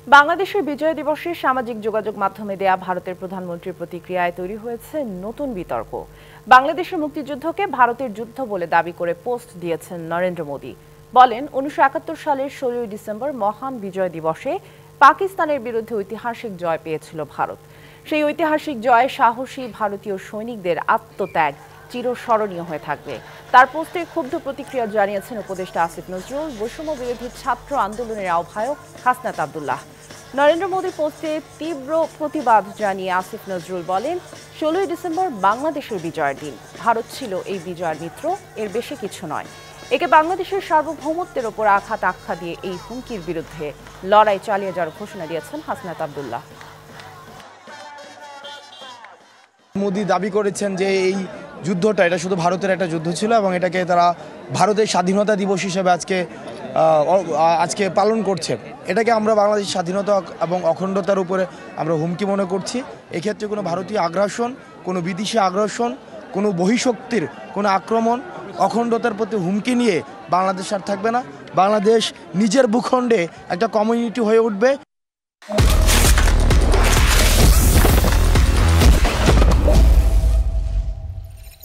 বাংলাদেশের বিজয় দিবসে সামাজিক যোগাযোগ মাধ্যমে দেয়া ভারতের প্রধানমন্ত্রীর প্রতিক্রিয়ায় তৈরি হয়েছে নতুন বিতর্ক। বাংলাদেশের মুক্তিযুদ্ধকে ভারতের যুদ্ধ বলে দাবি করে পোস্ট দিয়েছেন নরেন্দ্র মোদী। বলেন, 1971 সালের 16 ডিসেম্বর মহান বিজয় দিবসে পাকিস্তানের বিরুদ্ধে ঐতিহাসিক জয় পেয়েছিল ভারত। সেই ঐতিহাসিক জয়ে সাহসী ভারতীয় সৈনিকদের আত্মত্যাগ চিরস্মরণীয় হয়ে থাকবে। তার পোস্টে ক্ষুব্ধ প্রতিক্রিয়া জানিয়েছেন উপদেষ্টা আসিফ নজরুল, বৈষম্য বিরোধী ছাত্র আন্দোলনের আহ্বায়ক হাসনাত আব্দুল্লাহ। নরেন্দ্র মোদীর পোস্টে তীব্র প্রতিবাদ জানিয়ে আসিফ নজরুল বলেন, 16 ডিসেম্বর বাংলাদেশের বিজয়ের দিন। ভারত ছিল এই বিজয়ের মিত্র, এর বেশি কিছু নয়। একে বাংলাদেশের সার্বভৌমত্বের ওপর আঘাত আখ্যা দিয়ে এই হুমকির বিরুদ্ধে লড়াই চালিয়ে যাওয়ার ঘোষণা দিয়েছেন হাসনাত আব্দুল্লাহ। মোদি দাবি করেছেন যে এই যুদ্ধটা এটা শুধু ভারতের একটা যুদ্ধ ছিল এবং এটাকে তারা ভারতের স্বাধীনতা দিবস হিসেবে আজকে পালন করছে। এটাকে আমরা বাংলাদেশের স্বাধীনতা এবং অখণ্ডতার উপরে আমরা হুমকি মনে করছি। এক্ষেত্রে কোনো ভারতীয় আগ্রাসন, কোনো বিদেশি আগ্রাসন, কোনো বহিঃশক্তির কোনো আক্রমণ, অখণ্ডতার প্রতি হুমকি নিয়ে বাংলাদেশ আর থাকবে না। বাংলাদেশ নিজের ভূখণ্ডে একটা কমিউনিটি হয়ে উঠবে